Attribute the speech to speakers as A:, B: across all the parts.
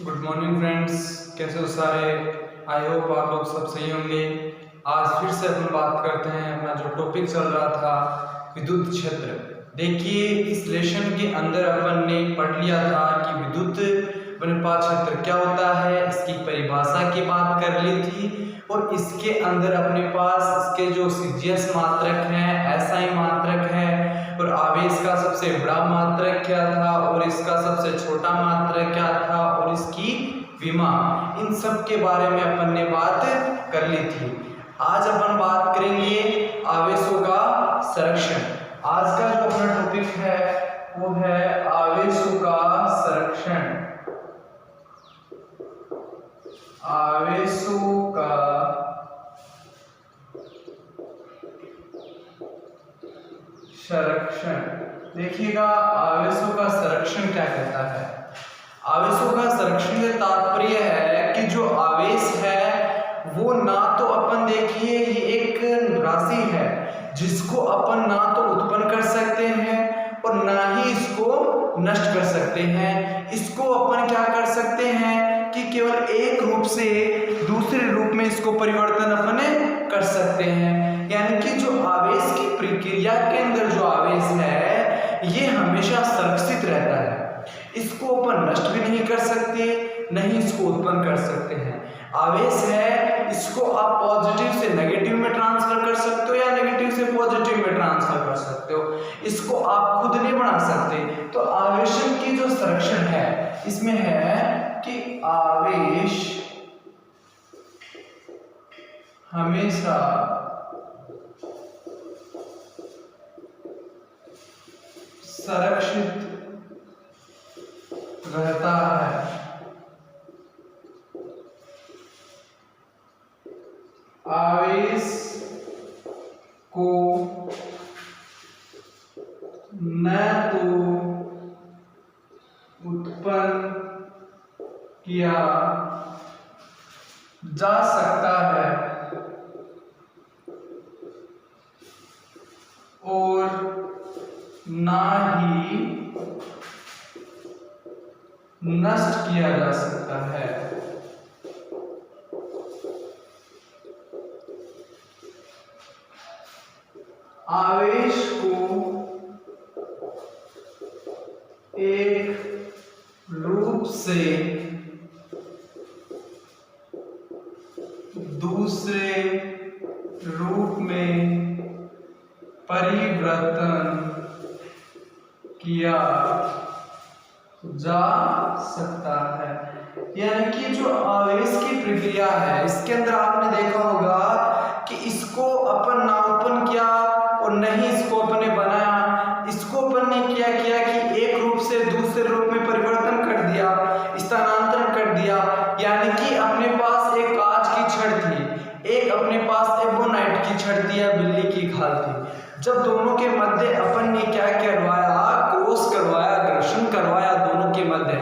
A: Good morning friends, कैसे हो सारे। आई होप आप लोग सब सही होंगे। आज फिर से अपन बात करते हैं अपना जो टॉपिक चल रहा था विद्युत क्षेत्र। देखिए, इस लेसन के अंदर अपन ने पढ़ लिया था कि विद्युत अनुपात क्षेत्र क्या होता है, इसकी परिभाषा की बात कर ली थी और इसके अंदर अपने पास इसके जो सीजीएस मात्रक हैं, एसआई मात्रक है और आवेश का सबसे बड़ा मात्रक क्या था और इसका सबसे छोटा मात्रक क्या था और इसकी विमा, इन सब के बारे में अपन ने बात कर ली थी। आज अपन बात करेंगे आवेशों का संरक्षण। आज का जो अपना टॉपिक है वो है आवेशों का संरक्षण। आवेशों का संरक्षण। देखिएगा, आवेशों का संरक्षण क्या कहता है। आवेशों का संरक्षण का तात्पर्य है कि जो आवेश है वो ना तो अपन देखिए ये एक राशि है जिसको अपन ना तो उत्पन्न कर सकते हैं और ना ही इसको नष्ट कर सकते हैं। इसको अपन क्या कर सकते हैं कि केवल एक रूप से दूसरे रूप में इसको परिवर्तन अपन कर सकते हैं। यानी कि जो आवेश की प्रक्रिया के अंदर जो आवेश है ये हमेशा संरक्षित रहता है। इसको अपन नष्ट भी नहीं कर सकते, नहीं इसको उत्पन्न कर सकते हैं। आवेश है, इसको आप पॉजिटिव से नेगेटिव में ट्रांसफर कर सकते हो या नेगेटिव से पॉजिटिव में ट्रांसफर कर सकते हो। इसको आप खुद नहीं बना सकते। तो आवेशन की जो संरक्षण है इसमें है कि आवेश हमेशा संरक्षित रहता है। आवेश को न तो उत्पन्न किया जा सकता है और ना ही नष्ट किया जा सकता है। आवेश को एक रूप से दूसरे रूप में परिवर्तन किया जा सकता है। यानी कि जो आवेश की प्रक्रिया है इसके अंदर आपने देखा होगा कि इसको अपन ना उत्पन्न किया और नहीं इसको अपन ने बनाया। इसको अपन ने क्या किया कि एक रूप से दूसरे रूप में परिवर्तन कर दिया, स्थानांतरण कर दिया। यानी कि अपने पास एक कांच की छड़ थी, एक अपने पास एबोनाइट की छड़ थी या बिल्ली की खाल थी। जब दोनों के मध्य अपन ने क्या करवाया, क्रॉस करवाया, घर्षण करवाया दोनों के मध्य,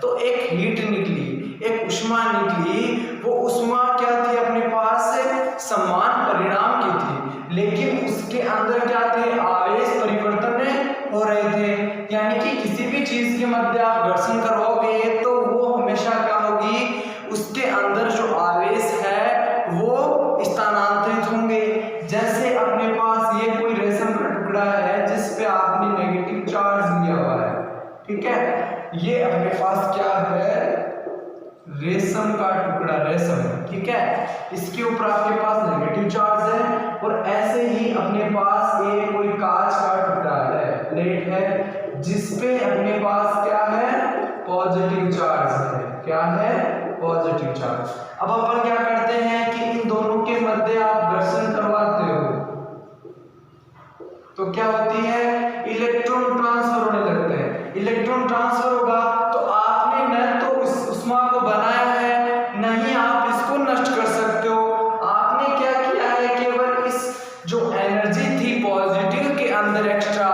A: तो एक हीट निकली, एक उष्मा निकली। वो उष्मा क्या थी, अपने पास समान परिणाम की थी, लेकिन उसके अंदर क्या थे, आवेश परिवर्तन हो रहे थे। यानी कि किसी भी चीज के मध्य आप घर्षण करवाओगे तो वो हमेशा क्या होगी, उसके अंदर जो आवेश है वो स्थानांतरित होंगे। जैसे अपने पास ये कोई रेशम का टुकड़ा है जिस पे आपने नेगेटिव चार्ज दिया हुआ है, ठीक है। ये अपने पास क्या है, रेशम का टुकड़ा, रेशम, ठीक है। इसके ऊपर आपके पास नेगेटिव चार्ज है और ऐसे ही अपने पास ये कोई कांच का टुकड़ा है, प्लेट है, जिसपे अपने पास क्या है, पॉजिटिव चार्ज है। क्या है, पॉजिटिव चार्ज। अब अपन क्या करते हैं कि इन दोनों के मध्य आप घर्षण करवाते हो तो क्या होती है, इलेक्ट्रॉन ट्रांसफर होने लगते हैं। इलेक्ट्रॉन ट्रांसफर होगा तो आपने न तो इस उष्मा को बनाया है, न ही आप इसको नष्ट कर सकते हो। आपने क्या किया है, केवल इस जो एनर्जी थी पॉजिटिव के अंदर एक्स्ट्रा,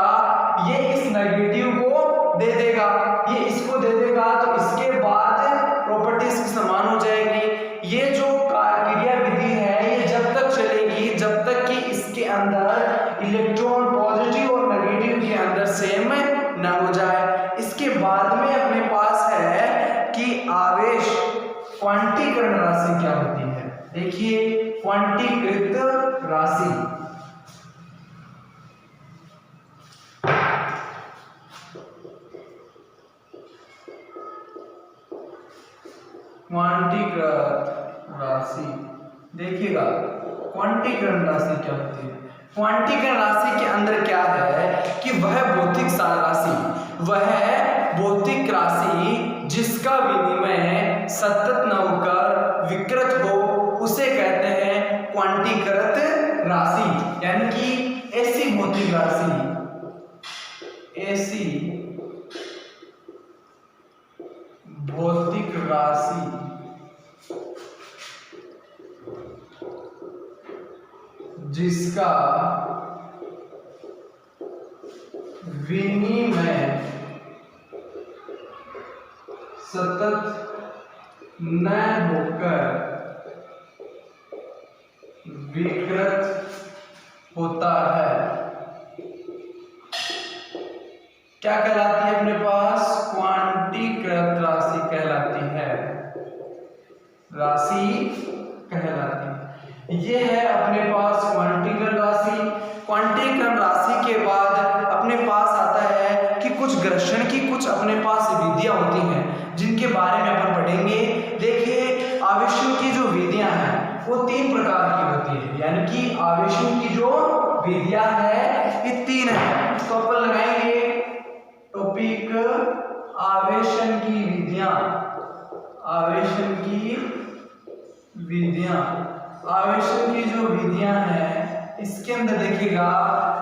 A: ये इस नेगेटिव को दे देगा, ये इसको दे देगा, तो इसके बाद प्रॉपर्टीज समान हो जाएगी। ये जो क्रिया विधि है ये जब तक चलेगी जब तक कि इसके अंदर इलेक्ट्रॉन पॉजिटिव और नेगेटिव के अंदर सेम ना हो जाए। इसके बाद में अपने पास कि आवेश क्वांटीकरण राशि क्या होती है। देखिए क्वांटीकृत राशि, क्वांटीकृत राशि, देखिएगा क्वांटीकरण राशि क्या होती है। क्वांटीकरण राशि के अंदर क्या है कि वह भौतिक राशि, वह भौतिक राशि जिसका विनिमय सतत न होकर विकृत हो, उसे कहते हैं क्वांटीकृत राशि। यानी कि ऐसी भौतिक राशि, ऐसी भौतिक राशि जिसका विनिमय सतत न होकर विकृत होता है, क्या कहलाती है अपने पास, क्वांटीकृत राशि कहलाती है, राशि कहलाती है। ये है अपने पास क्वांटीकरण राशि। क्वांटीकरण राशि के बाद अपने पास आता है कि कुछ घर्षण की कुछ अपने पास विधियां होती हैं जिनके बारे में अपन पढ़ेंगे। देखिए आवेशन की जो विधियां हैं वो 3 प्रकार की होती है, यानी कि आवेशन की जो विधियां है ये 3 है। तो अपन लगाएंगे टॉपिक आवेशन की विधियां, आवेशन की विधियां। आवेशन की जो विधियां हैं इसके अंदर देखिएगा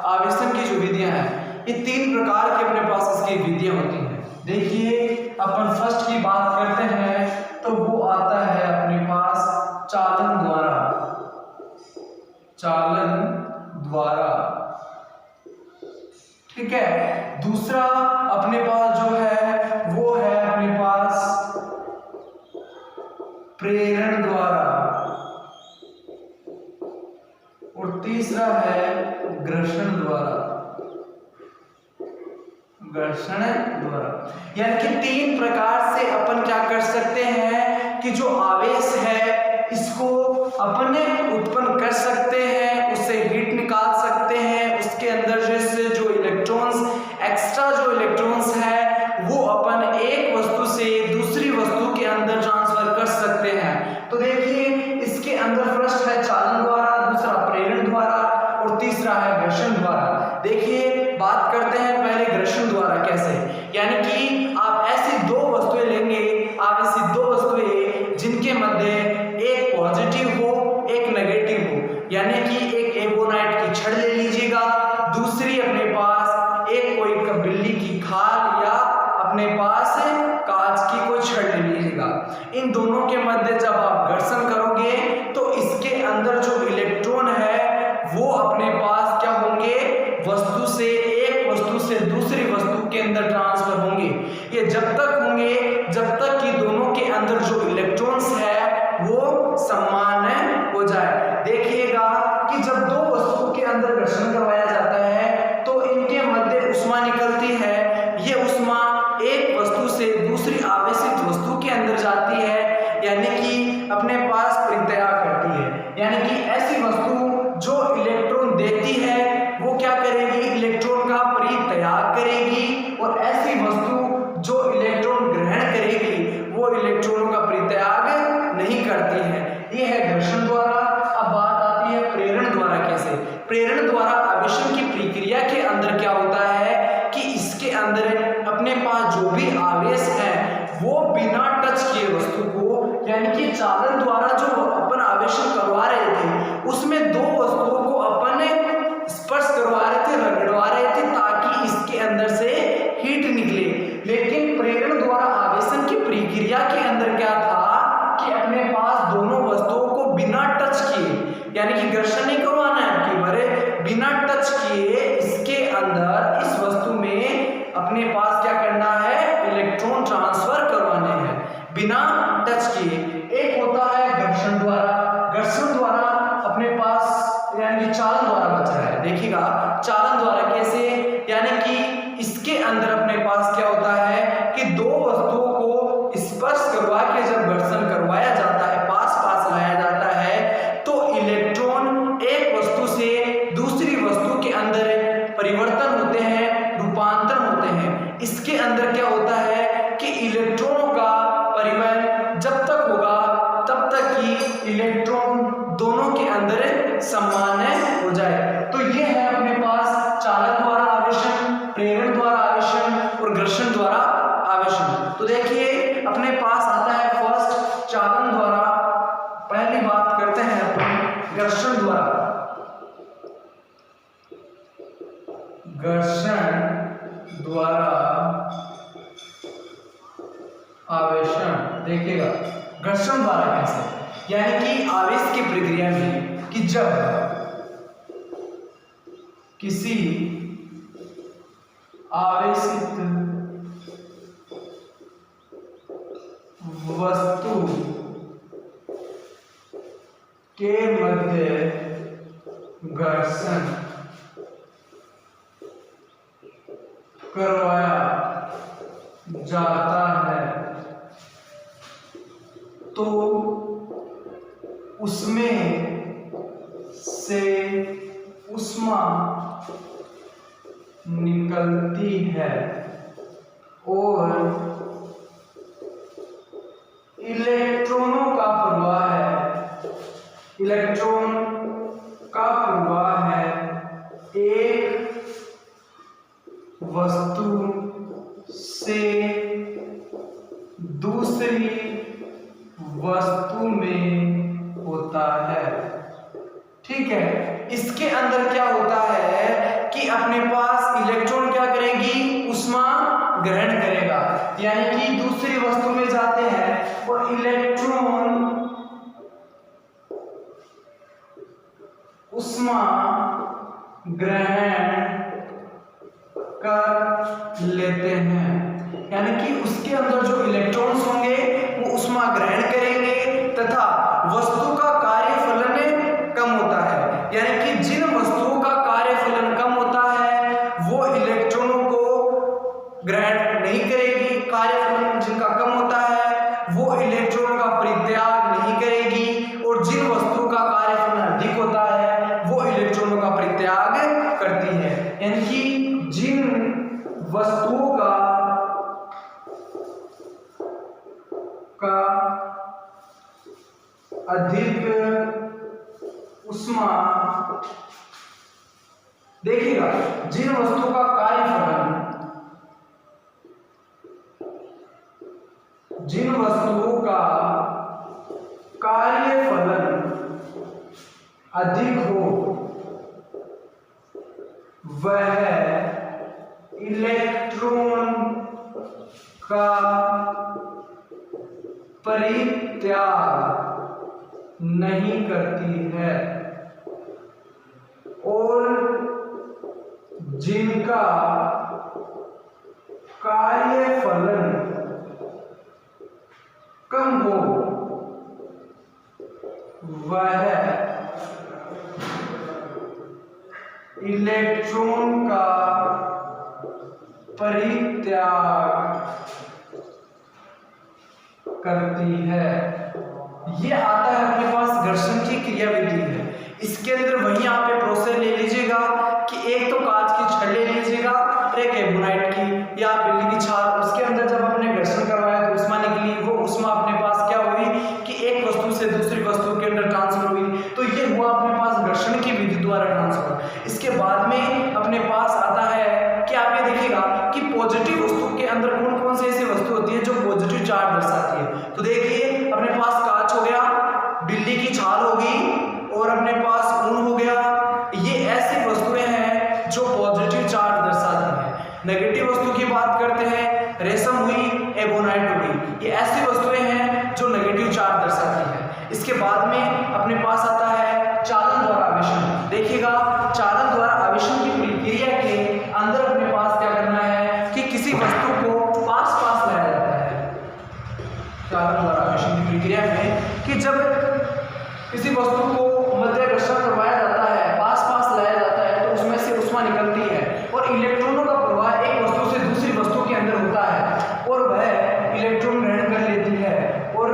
A: आवेशन की जो विधियां हैं ये 3 प्रकार की अपने पास इसकी विधियां होती हैं। देखिए अपन फर्स्ट की बात करते हैं तो वो आता है अपने पास चालन द्वारा, चालन द्वारा, ठीक है। दूसरा अपने पास जो है वो है अपने पास प्रेरण द्वारा, और तीसरा है घर्षण द्वारा, घर्षण द्वारा। यानी कि 3 प्रकार से अपन क्या कर सकते हैं कि जो आवेश है इसको अपन उत्पन्न कर सकते हैं, उससे हीट निकाल सकते हैं, उसके अंदर जैसे जो इलेक्ट्रॉन्स, एक्स्ट्रा जो इलेक्ट्रॉन्स है वो अपन एक वस्तु से दूसरी वस्तु के अंदर ट्रांसफर कर सकते हैं। तो देखिए इसके अंदर फर्स्ट है चालन द्वारा, दूसरा प्रेरण द्वारा और तीसरा है घर्षण द्वारा। देखिए बात करते हैं पहले घर्षण द्वारा कैसे, यानी कि आप ऐसी 2 वस्तुएं लेंगे, आप ऐसी 2 वस्तुएं जिनके मध्य एक पॉजिटिव हो एक नेगेटिव हो, यानी कि एक एबोनाइट की छड़ ले लीजिएगा, दूसरी अपने पास एक कोई बिल्ली की खाल या अपने पास कांच की कोई छड़ ले लीजिएगा। इन दोनों के मध्य जब आप घर्षण करोगे तो इसके अंदर जो इलेक्ट्रॉन है वो अपने पास क्या होंगे, वस्तु से एक वस्तु से दूसरी वस्तु के अंदर ट्रांसफर होंगे। ये जब तक होंगे जब तक कि दोनों के अंदर जो इलेक्ट्रॉन्स है वो समान हो जाए। देखिएगा कि जब 2 वस्तुओं के अंदर घर्षण करवाया जाता है तो इनके मध्य उष्मा निकलती है, ये उष्मा एक वस्तु से दूसरी आवेशित वस्तु के अंदर जाती है, यानी कि अपने पास परित्याग करती है। यानी कि ऐसी वस्तु जो इलेक्ट्रॉन देती है वो क्या करेगी, इलेक्ट्रॉन का परित्याग करेगी, और ऐसी वस्तु जो इलेक्ट्रॉन ग्रहण करेगी वो इलेक्ट्रॉनों का परित्याग नहीं करती है। ये है घर्षण द्वारा। अब बात आती है प्रेरण द्वारा कैसे। प्रेरण द्वारा आवेशन की प्रक्रिया के अंदर क्या होता है कि इसके अंदर अपने पास जो भी आवेश है वो बिना टच किए वस्तु को, यानी कि चालन द्वारा जो अपन आवेशन करवा रहे थे उसमें 2 वस्तुओं को अपन स्पर्श करवा रहे थे, रगड़वा रहे थे ताकि इसके अंदर से हीट निकले। लेकिन प्रेरण द्वारा आवेशन की प्रक्रिया के अंदर क्या था कि अपने पास दोनों वस्तुओं को बिना टच किए, यानी कि घर्षण नहीं करवाना है आपके बारे, बिना टच किए इसके अंदर इस वस्तु में अपने पास क्या करना है, इलेक्ट्रॉन ट्रांसफर करवाने हैं बिना टच किए। एक होता है घर्षण द्वारा। घर्षण द्वारा अपने पास यानी कि चालन द्वारा बचा है। देखिएगा चालन द्वारा कैसे, यानी कि इसके अंदर अपने पास क्या होता है कि 2 वस्तुओं को स्पर्श इलेक्ट्रॉनों का परिवहन जब तक होगा तब तक कि इलेक्ट्रॉन दोनों के अंदर सामान्य हो जाए। तो ये है अपने पास चालन द्वारा आवेशन, प्रेरण द्वारा आवेशन और घर्षण द्वारा आवेशन। तो देखिए अपने पास आता है फर्स्ट चालन द्वारा, पहली बात करते हैं अपन घर्षण द्वारा। घर्षण द्वारा आवेशन, देखिएगा घर्षण द्वारा कैसे, यानी कि आवेश की प्रक्रिया में कि जब किसी आवेशित वस्तु के मध्य घर्षण करवाया जाता है तो उसमें से ऊष्मा निकलती है और इलेक्ट्रॉनों का प्रवाह है। इलेक्ट्रॉन का प्रवाह है एक वस्तु से दूसरी वस्तु में होता है। ठीक है, इसके अंदर क्या होता है कि अपने पास इलेक्ट्रॉन क्या करेगी, ऊष्मा ग्रहण करेगा, यानी कि दूसरी वस्तु में जाते हैं और इलेक्ट्रॉन ऊष्मा ग्रहण कर लेते हैं, यानी कि उसके अंदर जो इलेक्ट्रॉन्स होंगे वो ऊष्मा ग्रहण करेंगे तथा वस्तु का कार्यफलन कम होता है, यानी कि जिन वस्तुओं का कार्यफलन कम होता है वो इलेक्ट्रॉनों को ग्रहण नहीं करेगी, कार्यफलन जिनका कम होता है वो इलेक्ट्रॉनों का परित्याग नहीं करेगी, और जिन वस्तुओं का कार्यफलन अधिक होता है वो इलेक्ट्रॉनों का परित्याग करती है। यानी कि जिन वस्तुओं का अधिक ऊष्मा, देखिएगा जिन वस्तुओं का कार्यफलन, जिन वस्तुओं का कार्यफलन अधिक हो वह इलेक्ट्रॉन का परित्याग नहीं करती है और जिनका कार्यफलन कम हो वह इलेक्ट्रॉन का परित्याग करती है। ये आता है अपने पास घर्षण की क्रियाविधि है। इसके अंदर वही आप पे प्रोसेस ले लीजिएगा कि एक तो कांच की छड़ ले लीजिएगा, एक एबोनाइट की या बिल्ली की छाल, उसके अंदर जब आपने घर्षण करवाया तो ऊष्मा निकली, वो ऊष्मा अपने पास क्या हुई कि एक वस्तु से दूसरी वस्तु के अंदर ट्रांसफर हुई, तो ये हुआ अपने पास घर्षण की विधि द्वारा ट्रांसफर। इसके बाद में अपने पास आता है कि आप ये देखिएगा कि पॉजिटिव वस्तु के अंदर कौन कौन सी ऐसी वस्तु होती है जो पॉजिटिव चार्ज दर्शाती है। तो देखिए अपने पास कांच हो गया, बिल्ली की छाल होगी और अपने पास ऊन हो गया, ये ऐसी वस्तुएं हैं जो पॉजिटिव चार्ज दर्शाती है। नेगेटिव वस्तु की बात करते हैं, रेशम हुई, एबोनाइट हुई, ये ऐसी वस्तुएं हैं जो नेगेटिव चार्ज दर्शाती है। इसके बाद में अपने पास आता है चालन द्वारा आवेशन। देखिएगा चालन द्वारा आवेशन की प्रक्रिया के अंदर अपने पास क्या करना है कि किसी वस्तु को पास पास लाया जाता है। चालन द्वारा आवेशन की प्रक्रिया में कि जब किसी वस्तु को मध्य घर्षण करवाया जाता है, पास पास लाया जाता है, तो उसमें से ऊष्मा निकलती है और इलेक्ट्रॉनों का प्रवाह एक वस्तु से दूसरी वस्तु के अंदर होता है और वह इलेक्ट्रॉन ग्रहण कर लेती है। और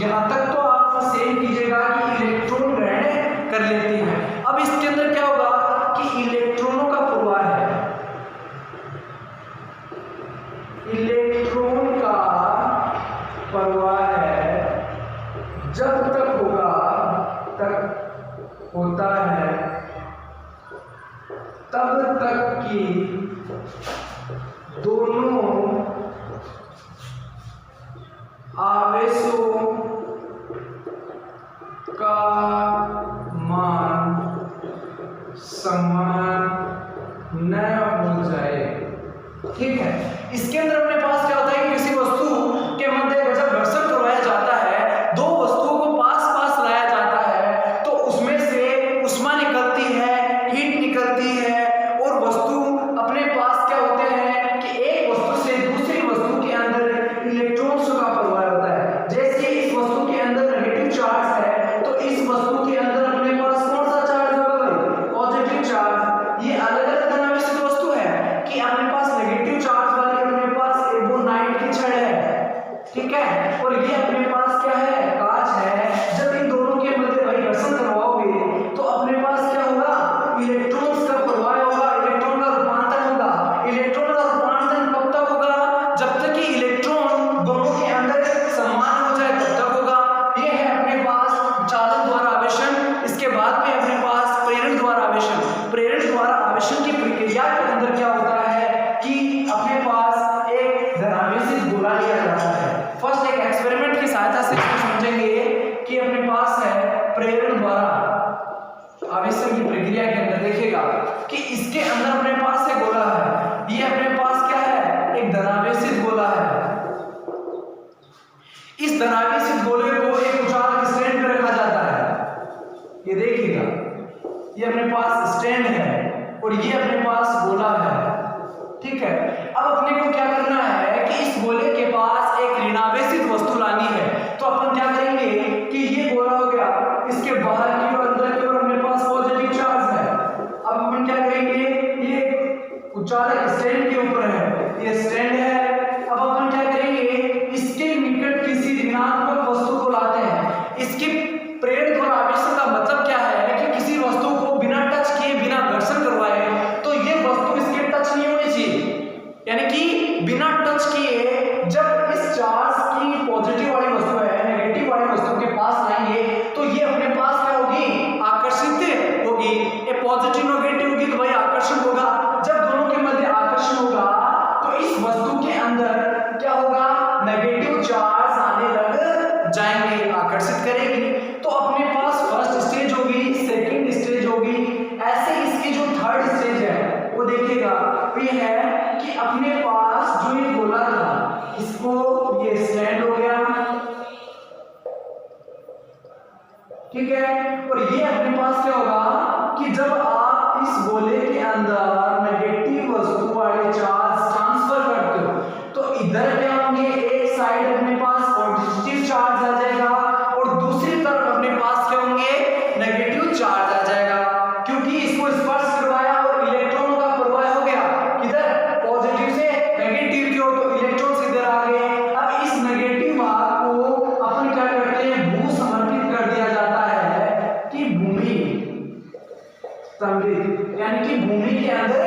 A: यहाँ तक तो आप सेम कीजिएगा कि इलेक्ट्रॉन ग्रहण कर लेती है। अब इसके अंदर क्या होगा कि इलेक्ट्रॉनों का प्रवाह है, इलेक्ट्रॉन का आवेशों का मान समान न हो जाए। ठीक है, इसके अंदर अपने पास क्या होता है कि किसी वस्तु के मध्य जब घर्षण करवाया जाता है, दो वस्तुओं को पास पास लाया जाता है, तो उसमें से ऊष्मा निकलती है, हीट निकलती है, और वस्तु अपने पास क्या होते हैं कि एक वस्तु से दूसरी वस्तु के अंदर इलेक्ट्रॉन्स का प्रवाह होता है। जैसे इस वस्तु के अंदर नेगेटिव चार्ज है, तो इस वस्तु के अंदर अपने पास कौन सा चार्ज होगा भाई? Positive charge. ये अलग अलग धनावेशित वस्तु है कि अपने पास नेगेटिव चार्ज वाली अपने पास एबोनाइट की छड़ है, ठीक है, और ये अपने पास क्या है? कांच है। जब इन दोनों के मध्य भाई घर्षण करवाओगे तो अपने पास क्या होगा? इलेक्ट्रॉन्स का प्रवाह होगा, इलेक्ट्रॉन का रूपांतरण होगा। इलेक्ट्रॉन का रूपांतरण कब तक होगा? जब तक कि इलेक्ट्रॉन दोनों के अंदर समान हो जाए तब तक होगा। ये है अपने पास चालन द्वारा आवेशन। इसके बाद में अपने पास प्रेरण द्वारा आवेशन। प्रेरण द्वारा आवेशन की प्रक्रिया के अंदर क्या होता है कि अपने पास एक धनावेशित गोला लिया जाता है। फर्स्ट एक एक्सपेरिमेंट की सहायता से इसको समझेंगे कि अपने पास है प्रेरण द्वारा आवेशन की प्रक्रिया के अंदर देखिएगा कि इसके अंदर अपने पास एक गोला है। ये अपने पास क्या है? एक धनावेशित गोला है। इस धनावेशित गोले को एक उचालक स्टैंड पे रखा जाता है। ये देखिएगा, ये अपने पास स्टैंड है और ये अपने पास गोला है, ठीक है। अब अपने को क्या करना है कि इस गोले के पास एक ऋणावेशित वस्तु लानी है। तो अपन क्या करेंगे कि ये गोला हो गया, इसके बाहर की और अंदर की ओर अपने पास पॉजिटिव चार्ज है। अब अपन क्या करेंगे, ये उचालक स्टैंड के ऊपर है, ये स्टैंड है। अब अपन क्या करेंगे, इसके निकट किसी ऋणात्मक वस्तु को लाते हैं। इसकी प्रेरण द्वारा आवेशन का मतलब क्या है कि किसी वस्तु को बिना टच किए, बिना घर्षण करवाए, तो ये वस्तु इसके टच नहीं होनी चाहिए, यानी कि बिना टच किए जब इस चार्ज की पॉजिटिव वाली वस्तु है नेगेटिव वाली वस्तु के पास लाएंगे तो ये अपने पास क्या होगी? आकर्षित होगी। ये पॉजिटिव नेगेटिव होगी तो भाई आकर्षण होगा। जब दोनों के मध्य आकर्षण होगा तो इस वस्तु के अंदर क्या होगा? नेगेटिव चार्ज आने लग जाएंगे, आकर्षित करेगी। तो अपने पास फर्स्ट स्टेज होगी, सेकंड स्टेज होगी, ऐसे इसकी जो थर्ड स्टेज है वो देखिएगा। ये है कि अपने पास जो ये गोला था, इसको ये स्टैंड हो गया, ठीक है, और ये अपने पास क्या होगा कि जब आप इस गोले के अंदर नेगेटिव वस्तु वाले चार्ज ट्रांसफर करते हो तो इधर क्या होंगे? एक साइड अपने पास पॉजिटिव चार्ज आ जाएगा और दूसरी तरफ अपने पास क्या होंगे? नेगेटिव चार्ज आ जाएगा, क्योंकि इसको स्पर्श करवाया और इलेक्ट्रॉनों का प्रवाह हो गया किधर? पॉजिटिव से नेगेटिव की ओर, तो इलेक्ट्रॉन्स इधर आ गए। अब इस नेगेटिव भाग को अपन क्या करते हैं? भू समर्पित कर दिया जाता है कि भूमि समृद्ध, यानी कि भूमि के अंदर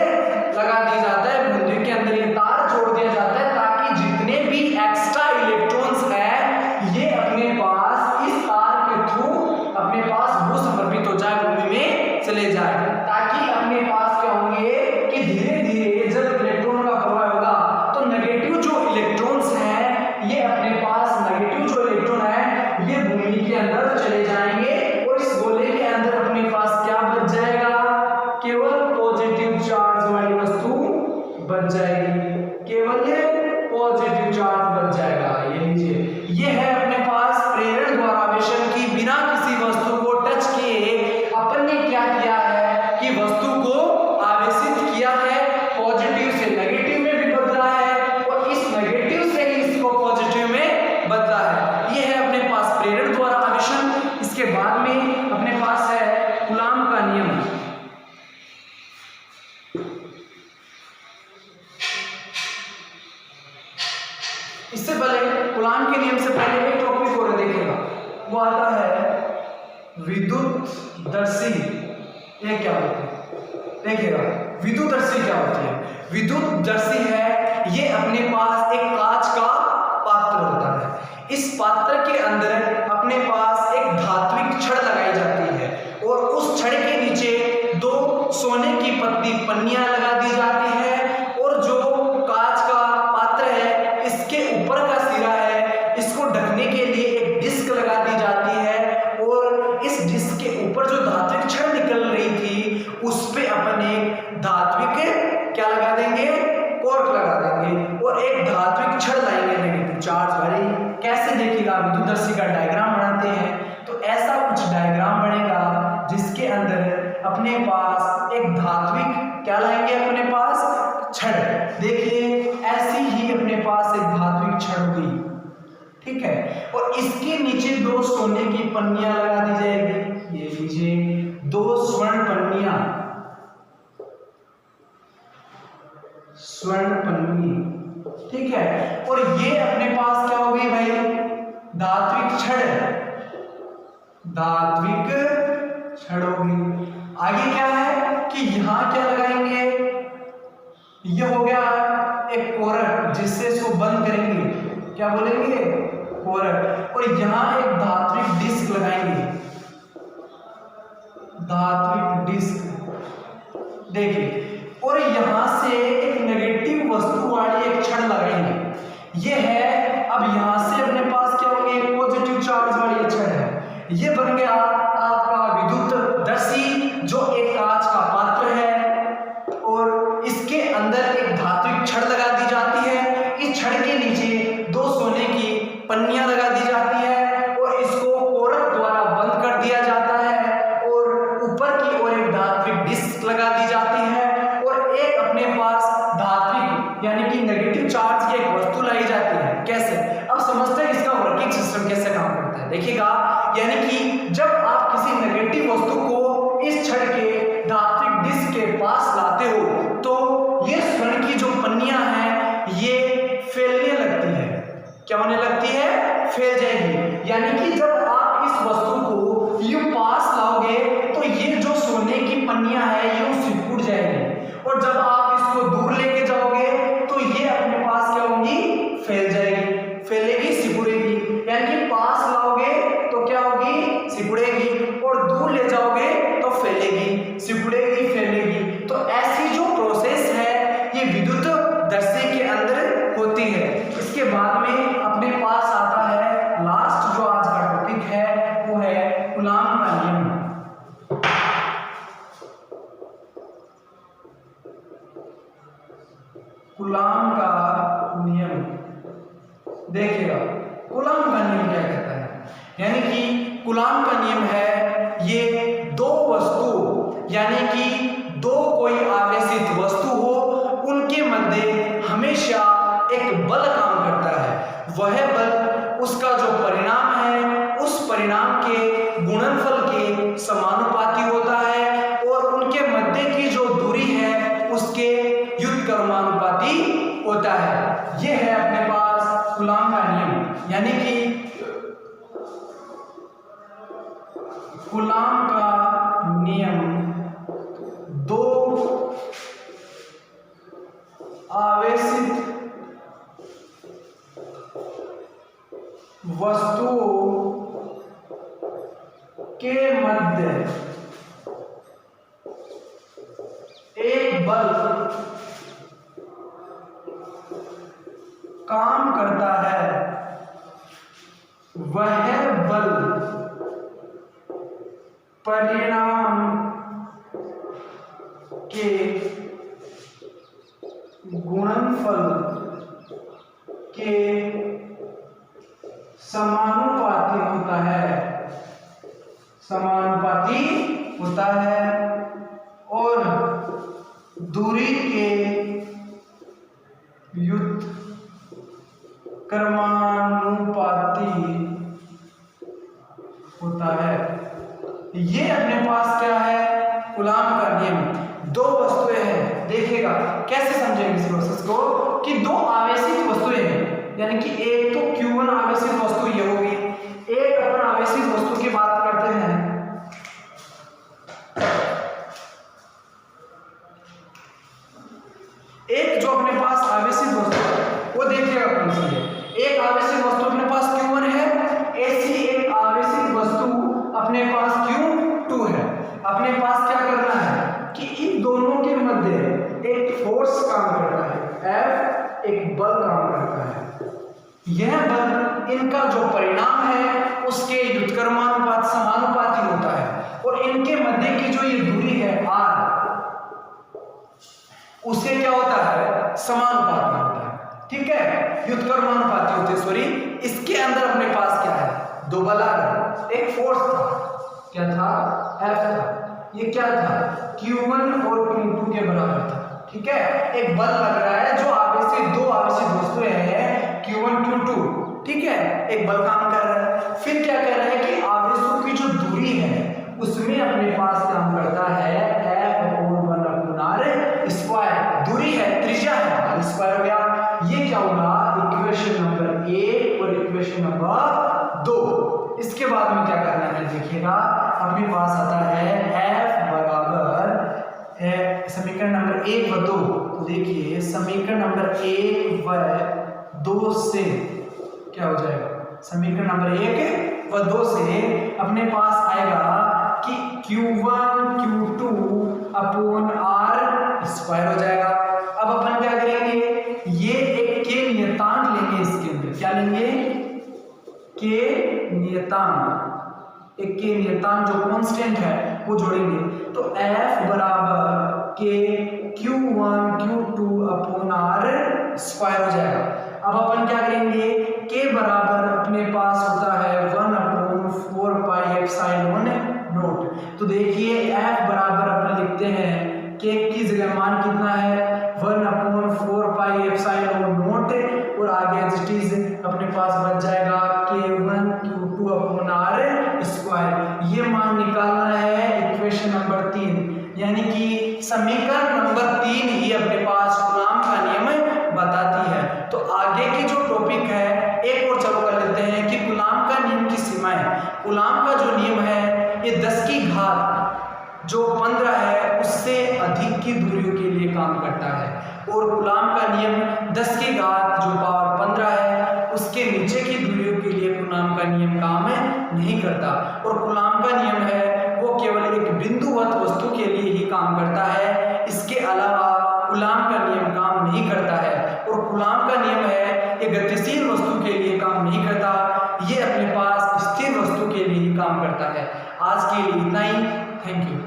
A: लगा दिया जाता है। भूमि के अंदर ये तार जोड़ दिया जाता है ताकि जितने भी एक्स्ट्रा इलेक्ट्रॉन्स हैं ये अपने पास इस तार के थ्रू अपने पास भू समर्पित हो जाए, भूमि में चले जाए, ताकि अपने पास क्या होंगे कि धीरे धीरे जब इलेक्ट्रॉन का प्रवाह होगा तो नेगेटिव जो इलेक्ट्रॉन्स हैं ये अपने पास नेगेटिव जो इलेक्ट्रॉन है ये भूमि के अंदर चले जाएंगे और इस गोले के अंदर अपने पास क्या बच जाएगा? केवल पॉजिटिव चार्ज वाली वस्तु बच जाएगी, केवल पॉजिटिव चार्ज बच जाएगा। ये लीजिए, ये है अपने पास प्रेरण द्वारा आवेशन की बिना किसी वस्तु को टच किए अपन ने क्या किया है कि वस्तु को आवेशित किया है, पॉजिटिव से नेगेटिव में भी बदला है और इस नेगेटिव से ही इसको पॉजिटिव में बदला है। ये है अपने पास प्रेरण द्वारा आवेशन। इसके बाद में अपने पास है कूलाम का नियम। इससे पहले कूलाम के नियम से पहले एक टॉपिक और देखिएगा, वो आता है विद्युतदर्शी। ये क्या होता है? देखिएगा, विद्युतदर्शी क्या होती है? विद्युतदर्शी है ये अपने पास एक कांच का पात्र होता है। इस पात्र के अंदर अपने पास एक धात्विक छड़ लगाई जाती है और उस छड़ के नीचे दो सोने की पतली पन्नियां लगा दी जाती है और जो कांच का पात्र है इसके ऊपर का सिरा है इसको इसको ढकने के लिए एक डिस्क लगा दी जाती है और इस डिस्क के ऊपर जो धात्विक छड़ निकल रही थी उस पे अपन एक धात्विक क्या लगा देंगे, कॉर्क लगा देंगे और एक धात्विक छड़ लाएंगे नेगेटिव चार्ज वाली। कैसे देखिएगा, विद्युतदर्शी का डायग्राम बनाते हैं तो ऐसा कुछ डायग्राम बनेगा जिसके अंदर अपने पास एक धात्विक क्या लाएंगे, अपने पास छड़। देखिए ऐसी ही अपने पास एक धात्विक छड़ होगी, ठीक है, और इसके नीचे दो सोने की पन्नियां लगा दी जाएगी। ये लीजिए दो स्वर्ण पन्नियां, स्वर्ण पन्नी, ठीक है, और ये अपने पास क्या होगी भाई, धात्विक छड़, धात्विक छड़ होगी। आगे क्या है कि यहां क्या लगाएंगे, ये हो गया एक कोरक जिससे इसको बंद करेंगे, क्या बोलेंगे, कोरक, और यहां एक धात्विक डिस्क लगाएंगे, धात्विक डिस्क। देखिए और यहां से एक नेगेटिव वस्तु वाली एक छड़ लगाएंगे। ये है, अब यहां से अपने पास क्या होंगे, पॉजिटिव चार्ज वाली छड़ है। ये बन गया आपका विद्युतदर्शी जो एक कांच का पात्र है और इसके अंदर एक धात्विक छड़ लगा दी जाती है। इस छड़ के नीचे दो सोने की पन्नियां लगा दी जाती है और इसको कोरक द्वारा बंद कर दिया जाता है और ऊपर की ओर एक धात्विक डिस्क लगा दी जाती है और एक अपने पास धात्विक यानी कि नेगेटिव चार्ज की एक वस्तु लाई जाती है। कैसे, अब समझते हैं इसका वर्किंग सिस्टम कैसे काम करता है। देखिएगा, यानी कि जब आप किसी नेगेटिव वस्तु को इस छड़ के धात्विक डिस्क के पास लाते हो तो ये स्वर्ण की जो पन्नियां हैं ये फैलने लगती है। क्या होने लगती है, फैल जाएगी। यानी कि जब आप इस वस्तु को यूं पास लाओगे तो ये जो सोने की पन्नियां हैं ये उससे टूट जाएगी और जब आप इसको दूर लेके जाओगे तो ये अपने पास क्या होंगी, फैल जाएगी, फैलेगी, सिकुड़ेगी। यानी कि पास लाओगे तो क्या होगी, सिकुड़ेगी, और दूर ले जाओगे तो फैलेगी, सिकुड़ेगी, फैलेगी। तो ऐसी जो प्रोसेस है ये विद्युतदर्शी के अंदर होती है। इसके बाद में अपने पास आता है लास्ट जो आज का टॉपिक है वो है कूलाम का नियम। कूलाम का नियम, देखिएगा कूलाम का नियम क्या कहता है, यानी कि कूलाम का नियम है ये दो वस्तु यानी कि दो कोई आवेशित वस्तु हो उनके मध्य हमेशा एक बल काम करता है। वह बल उसका जो परिणाम है उस परिणाम के गुणनफल के समानुपाती होता है और उनके मध्य की जो दूरी है उसके व्युत्क्रमानुपाती होता है। यह है अपने पास कूलाम का नियम, यानी कि कूलाम का नियम दो आवेशित वस्तुओं के मध्य एक बल काम करता है, वह बल परिणाम के गुणनफल के समानुपाती होता है, समानुपाती होता है और दूरी के व्युत्क्रमानुपाती होता है। ये अपने पास क्या है, कूलाम का नियम। दो वस्तुएं हैं, देखिएगा कैसे समझेंगे इस प्रोसेस को कि दो आवेशित वस्तुएं हैं, यानी कि एक तो Q1 आवेशित वस्तु ये होगी, एक अपन आवेशित वस्तु की बात करते हैं। एक जो अपने पास आवेशित वस्तु है वो देखिएगा कौन सी है। एक आवेशित वस्तु अपने पास Q1 है, ऐसी एक आवेशित वस्तु अपने पास Q2 है। अपने पास क्या करना है कि इन दोनों के मध्य एक फोर्स काम करता है, F एक बल काम करता है। यह बल इनका जो परिणाम है उसके व्युत्क्रमानुपात समानुपाती होता है, और इनके मध्य की जो ये दूरी है r, उसके क्या होता है, समानुपाती होता है। ठीक है, व्युत्क्रमानुपाती होते हैं, सॉरी। इसके अंदर अपने पास क्या है, दो बल आ गए, एक फोर्स था, क्या था, F था, ये क्या था, Q1 और Q2 के बराबर था। ठीक है, एक बल लग रहा है जो आवेशित दो आवेशित वस्तुएं हैं Q1 Q2, ठीक है, एक बल काम कर रहा है। फिर क्या कह रहा है कि आवेशों की जो दूरी है उसमें अपने पास काम करता है F/1/r स्क्वायर, दूरी है, त्रिज्या है, स्क्वायर हो गया। ये क्या होगा, इक्वेशन नंबर 1 और इक्वेशन नंबर 2। इसके बाद में क्या करना है, देखिएगा अपने पास आता है F बराबर है समीकरण नंबर 1 व 2। तो देखिए समीकरण नंबर 1 व 2 से क्या हो जाएगा, समीकरण नंबर 1 व 2 से अपने पास आएगा कि Q1 Q2 upon r square हो जाएगा। अब अपन क्या करेंगे, ये एक के नियतांक लेंगे, इसके अंदर क्या लेंगे, के नियतांक, एक के नियतांक जो कांस्टेंट है वो जोड़ेंगे। तो F बराबर के Q1 Q2 upon r square हो जाएगा। अब अपन क्या करेंगे, के बराबर अपने पास होता है 1/4 पाई एप्सिलॉन नॉट। तो देखिए F बराबर अपन लिखते हैं, के की जगह मान कितना है, 1/4 पाई एप्सिलॉन नॉट, और आगे एज इट इज अपने पास बच जाएगा K1 Q2 upon r square. ये मान निकालना है इक्वेशन नंबर 3, यानी कि समीकरण नंबर 3 ही अपने पास कूलॉम का नियम बताती है। तो आगे की जो टॉपिक है एक और चलो कर लेते हैं कि कूलॉम का नियम की सीमाएं। कूलॉम का जो नियम है ये 10 की घात जो 15 है उससे अधिक की दूरियों के लिए काम करता है, और कूलॉम का नियम 10 की घात जो पावर 15 है उसके नीचे की दूरियों के लिए कूलॉम का नियम काम नहीं करता। और कूलॉम का नियम है वो केवल एक बिंदुवत वस्तु के लिए ही काम करता है, इसके अलावा कूलॉम का नियम काम नहीं करता है। और कूलॉम का नियम है ये गतिशील वस्तु के लिए काम नहीं करता, ये अपने पास स्थिर वस्तु के लिए ही काम करता है। आज के लिए इतना ही, थैंक यू।